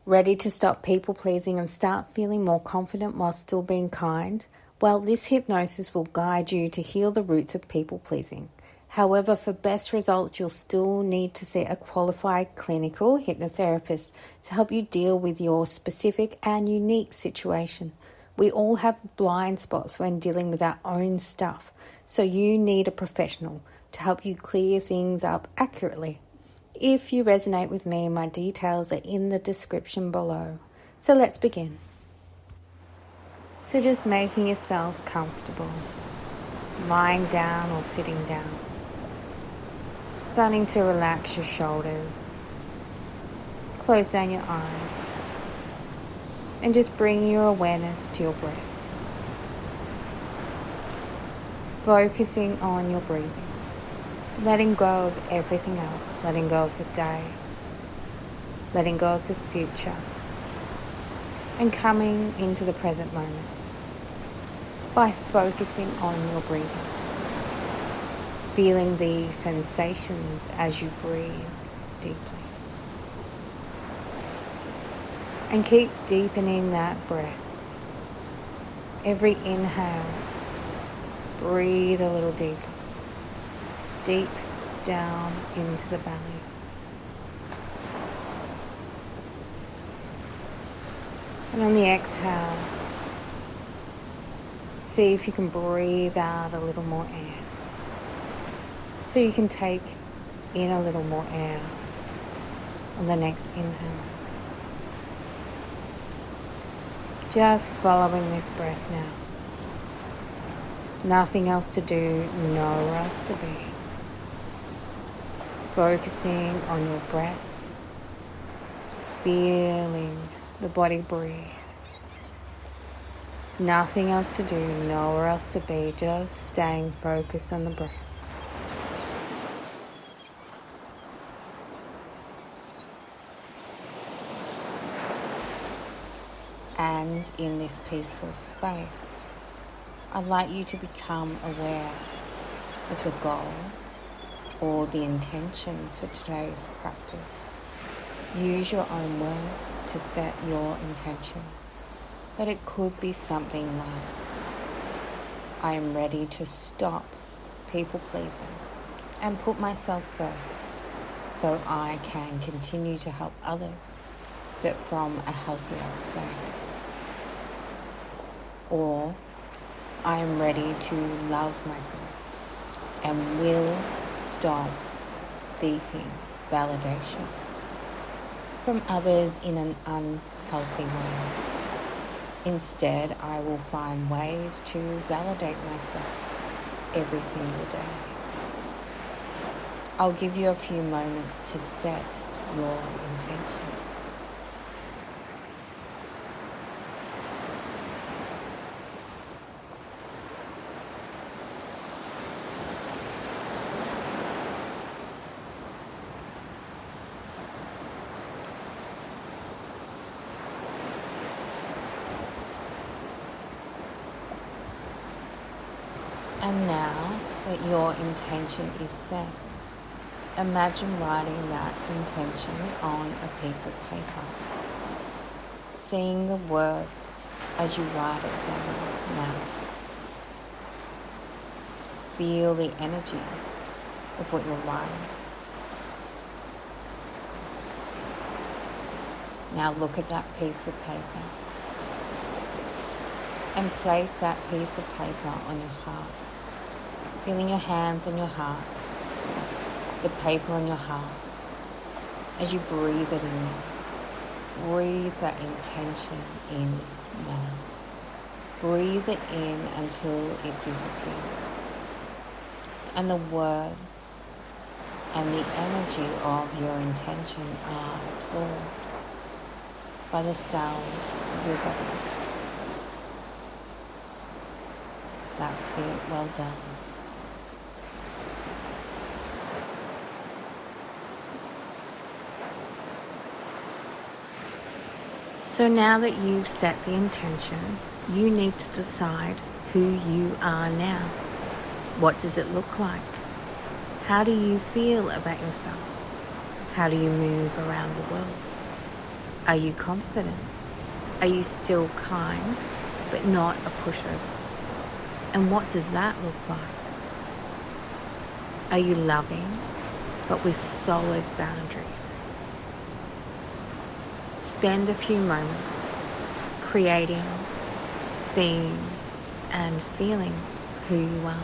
Ready to stop people pleasing and start feeling more confident while still being kind? Well, this hypnosis will guide you to heal the roots of people pleasing. However, for best results, you'll still need to see a qualified clinical hypnotherapist to help you deal with your specific and unique situation. We all have blind spots when dealing with our own stuff, so you need a professional to help you clear things up accurately. If you resonate with me, my details are in the description below. So let's begin. So just making yourself comfortable, lying down or sitting down. Starting to relax your shoulders. Close down your eyes. And just bring your awareness to your breath. Focusing on your breathing. Letting go of everything else. Letting go of the day. Letting go of the future. And coming into the present moment by focusing on your breathing. Feeling the sensations as you breathe deeply. And keep deepening that breath. Every inhale, breathe a little deeper. Deep down into the belly. And on the exhale, see if you can breathe out a little more air. So you can take in a little more air on the next inhale. Just following this breath now. Nothing else to do, nowhere else to be. Focusing on your breath, feeling the body breathe. Nothing else to do, nowhere else to be, just staying focused on the breath. And in this peaceful space, I'd like you to become aware of the goal or the intention for today's practice. Use your own words to set your intention, but it could be something like, I am ready to stop people pleasing and put myself first so I can continue to help others, but from a healthier place. Or, I am ready to love myself and will stop seeking validation from others in an unhealthy way. Instead, I will find ways to validate myself every single day. I'll give you a few moments to set your intention. And now that your intention is set, imagine writing that intention on a piece of paper. Seeing the words as you write it down now. Feel the energy of what you're writing. Now look at that piece of paper and place that piece of paper on your heart. Feeling your hands on your heart, the paper on your heart, as you breathe it in there. Breathe that intention in now. Breathe it in until it disappears. And the words and the energy of your intention are absorbed by the cells of your body. That's it, well done. So now that you've set the intention, you need to decide who you are now. What does it look like? How do you feel about yourself? How do you move around the world? Are you confident? Are you still kind, but not a pushover? And what does that look like? Are you loving, but with solid boundaries? Spend a few moments creating, seeing, and feeling who you are.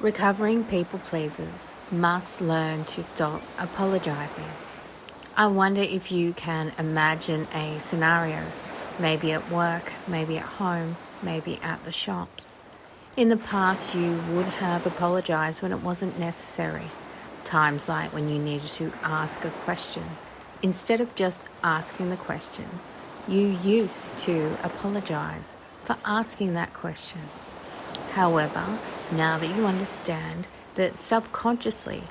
Recovering people pleasers must learn to stop apologizing. I wonder if you can imagine a scenario, maybe at work, maybe at home, maybe at the shops. In the past, you would have apologized when it wasn't necessary. Times like when you needed to ask a question. Instead of just asking the question, you used to apologize for asking that question. However, now that you understand that subconsciously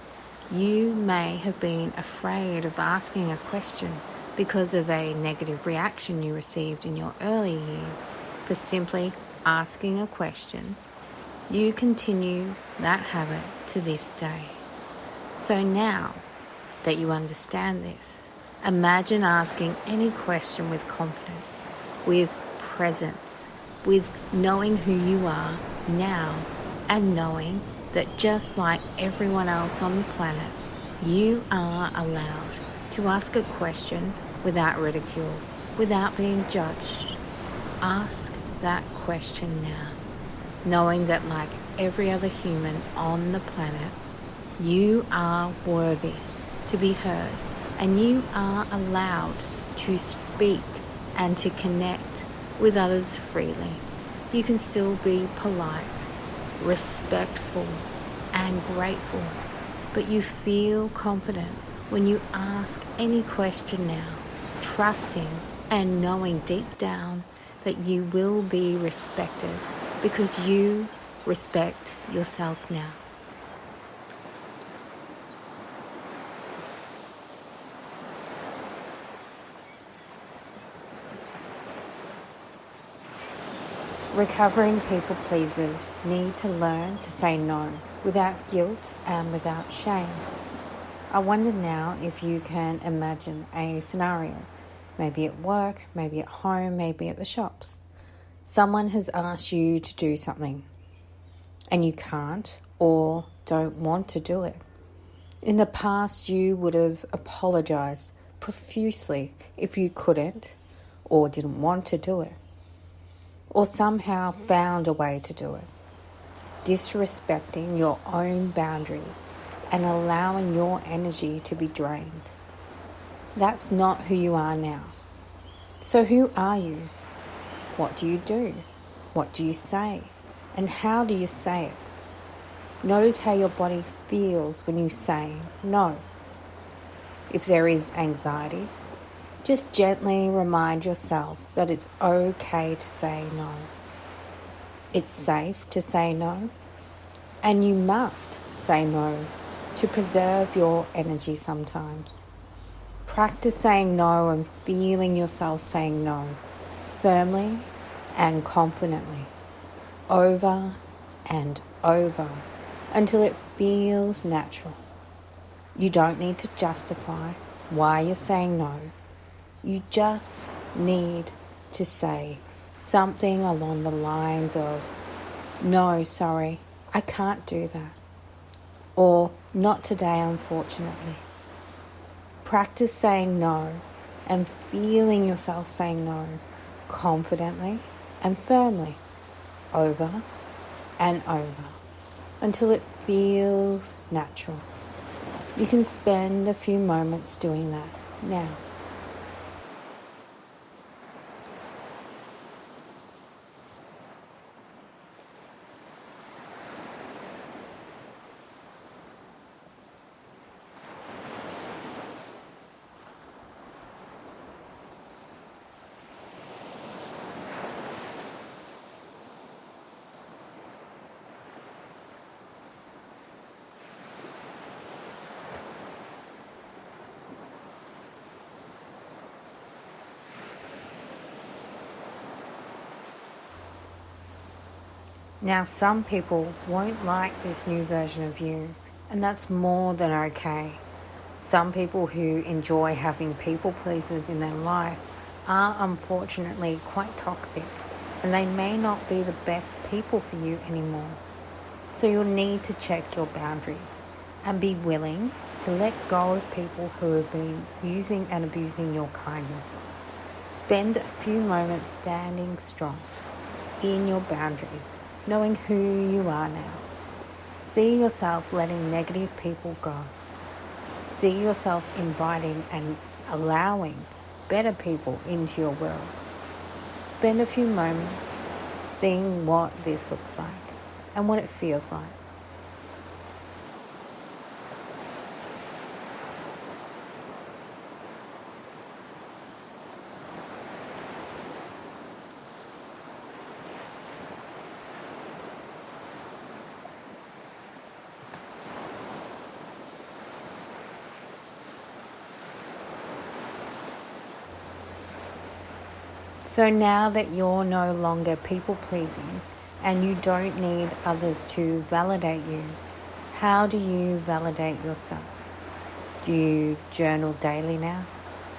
you may have been afraid of asking a question because of a negative reaction you received in your early years for simply asking a question, you continue that habit to this day. So now that you understand this, imagine asking any question with confidence, with presence, with knowing who you are now, and knowing that just like everyone else on the planet, you are allowed to ask a question without ridicule, without being judged. Ask that question now, knowing that like every other human on the planet, you are worthy to be heard, and you are allowed to speak and to connect with others freely. You can still be polite, respectful, and grateful, but you feel confident when you ask any question now, trusting and knowing deep down that you will be respected because you respect yourself now. Recovering people pleasers need to learn to say no without guilt and without shame. I wonder now if you can imagine a scenario, maybe at work, maybe at home, maybe at the shops. Someone has asked you to do something and you can't or don't want to do it. In the past, you would have apologized profusely if you couldn't or didn't want to do it, or somehow found a way to do it, disrespecting your own boundaries and allowing your energy to be drained. That's not who you are now. So who are you? What do you do? What do you say? And how do you say it? Notice how your body feels when you say no. If there is anxiety, just gently remind yourself that it's okay to say no. It's safe to say no, and you must say no to preserve your energy sometimes. Practice saying no and feeling yourself saying no firmly and confidently, over and over, until it feels natural. You don't need to justify why you're saying no. You just need to say something along the lines of, "No, sorry, I can't do that," or "Not today, unfortunately." Practice saying no and feeling yourself saying no confidently and firmly, over and over, until it feels natural. You can spend a few moments doing that now. Now, some people won't like this new version of you, and that's more than okay. Some people who enjoy having people pleasers in their life are unfortunately quite toxic, and they may not be the best people for you anymore. So you'll need to check your boundaries and be willing to let go of people who have been using and abusing your kindness. Spend a few moments standing strong in your boundaries, knowing who you are now. See yourself letting negative people go. See yourself inviting and allowing better people into your world. Spend a few moments seeing what this looks like and what it feels like. So now that you're no longer people-pleasing and you don't need others to validate you, how do you validate yourself? Do you journal daily now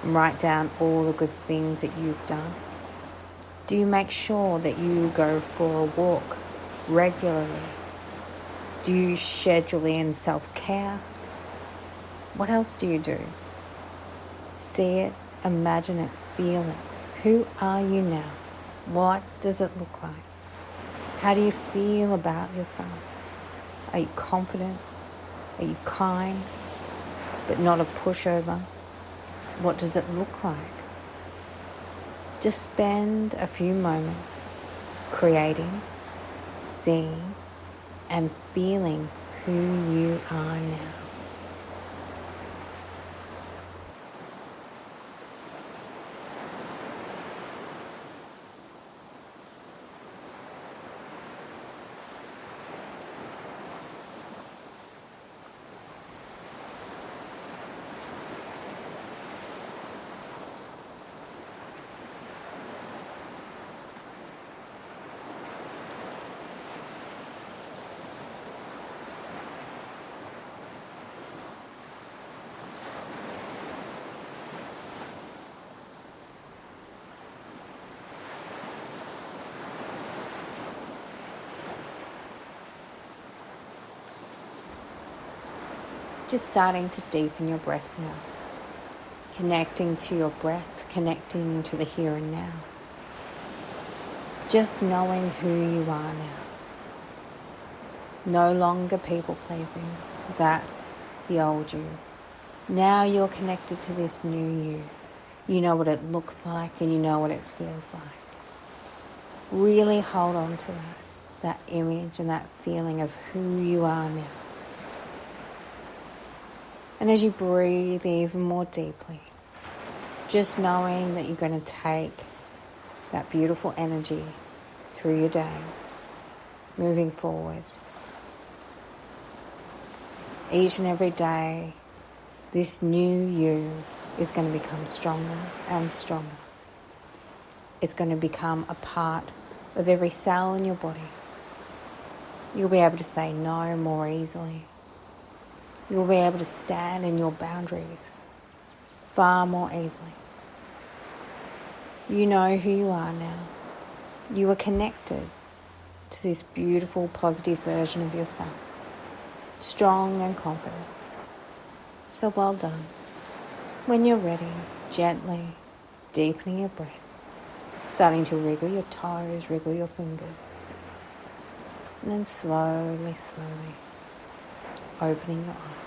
and write down all the good things that you've done? Do you make sure that you go for a walk regularly? Do you schedule in self-care? What else do you do? See it, imagine it, feel it. Who are you now? What does it look like? How do you feel about yourself? Are you confident? Are you kind, but not a pushover? What does it look like? Just spend a few moments creating, seeing, and feeling who you are now. Just starting to deepen your breath now. Connecting to your breath, connecting to the here and now. Just knowing who you are now. No longer people pleasing. That's the old you. Now you're connected to this new you. You know what it looks like and you know what it feels like. Really hold on to that image and that feeling of who you are now. And as you breathe even more deeply, just knowing that you're going to take that beautiful energy through your days, moving forward. Each and every day, this new you is going to become stronger and stronger. It's going to become a part of every cell in your body. You'll be able to say no more easily. You'll be able to stand in your boundaries far more easily. You know who you are now. You are connected to this beautiful, positive version of yourself. Strong and confident. So well done. When you're ready, gently deepening your breath. Starting to wriggle your toes, wriggle your fingers. And then slowly opening your eyes.